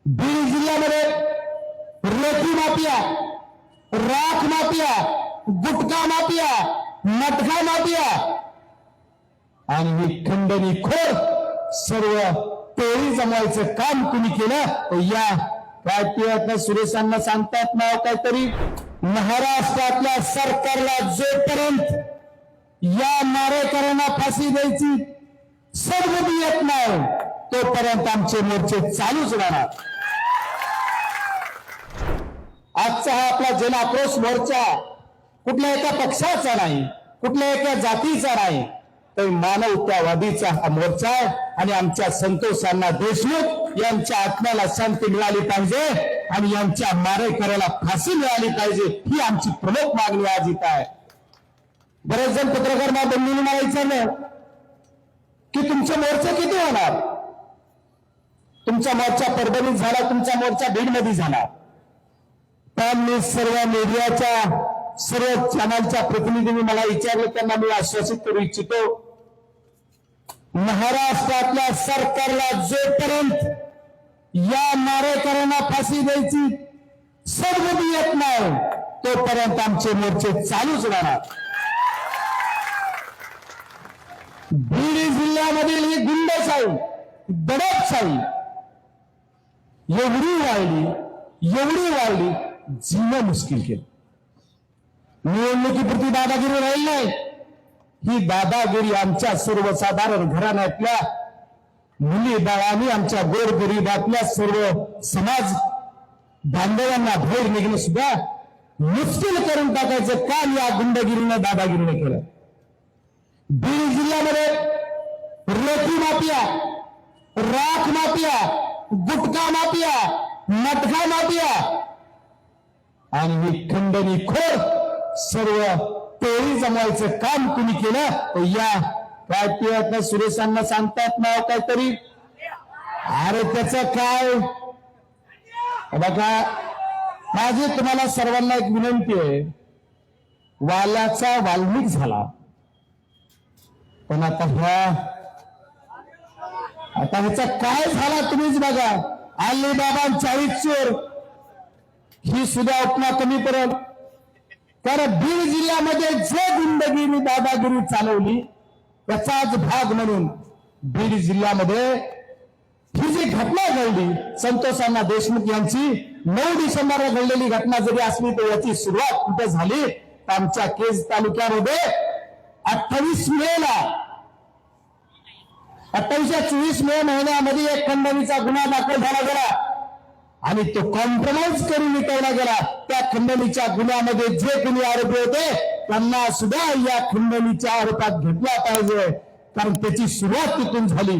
बीड जिल्ह्यामध्ये रेती माफिया, राख माफिया, गुटखा माफिया, मटका माफिया आणि ही खंडणीखोर सर्व टोळी जमवायचं काम कुणी केलं? या काय पियात सुरेशांना सांगतात नाव काहीतरी, महाराष्ट्रातल्या सरकारला जोपर्यंत या मारेकऱ्यांना फाशी द्यायची सद्बुद्धी येत नाही तोपर्यंत आमचे मोर्चे चालूच राहणार. आजचा हा आपला जन आक्रोश मोर्चा कुठल्या एका पक्षाचा नाही, कुठल्या एका जातीचा नाही, तर मानवतावादीचा हा मोर्चा आहे. आणि आमच्या संतोष अण्णा देशमुख यांच्या आत्म्याला शांती मिळाली पाहिजे आणि यांच्या मारेकऱ्याला फाशी मिळाली पाहिजे, ही आमची प्रमुख मागणी आज इथं आहे. बरेच जण पत्रकार बंधूंनी मला विचारलं की तुमचे मोर्चे किती होणार? तुमचा मोर्चा परभणीत झाला, तुमचा मोर्चा बीडमध्ये झाला. पण मी सर्व मीडियाच्या सर्व चॅनलच्या प्रतिनिधींनी मला विचारलं, त्यांना मी आश्वासित करू इच्छितो, महाराष्ट्रातल्या सरकारला जोपर्यंत या मारेकऱ्यांना फाशी द्यायची सद्बुद्धी येत नाही तोपर्यंत आमचे मोर्चे चालूच राहणार. बीड जिल्ह्यामधील ही गुंडशाही, दडपशाही एवढी वाढली जीवन मुश्किल केलं. निवडणुकीपुरती दादागिरी राहील नाही, ही दादागिरी आमच्या सर्वसाधारण घराण्यातल्या मुली बाळांनी, आमच्या गोरगरिबातल्या सर्व समाज बांधवांना बाहेर निघणं सुद्धा मुश्किल करून टाकायचं काम या गुंडगिरीनं दादागिरीने केलं. बीड जिल्ह्यामध्ये रेती माफिया, राख माफिया, गुटखा माफिया, मटका माफिया आणि ही खंडणीखोर सर्व टोळी जमवायचं काम कुणी केलं? या काय पियात सुरेशांना सांगतात नाव काहीतरी, अरे त्याचं काय बघा. माझी तुम्हाला सर्वांना एक विनंती आहे, वाल्याचा वाल्मिक झाला, पण आता ह्याचा काय झाला तुम्हीच बघा. अलीबाबा 40 चोर ही सुद्धा उपमा कमी पडेल. कारण बीड जिल्ह्यामध्ये जे गुंडगिरी दादागिरी चालवली त्याचाच भाग म्हणून बीड जिल्ह्यामध्ये ही जी घटना घडली, संतोष अण्णा देशमुख यांची 9 डिसेंबरला घडलेली घटना जरी असली तर याची सुरुवात कुठे झाली? आमच्या केज तालुक्यामध्ये 28 मेला 24 मे महिन्यामध्ये एक खंडणीचा गुन्हा दाखल झाला गेला आणि तो कॉम्प्रोमाइज करून मिटवला गेला. त्या खंडणीच्या गुन्ह्यामध्ये जे कोणी आरोपी होते त्यांना सुद्धा या खंडणीच्या आरोपात घेतला पाहिजे, कारण त्याची सुरुवात तिथून झाली.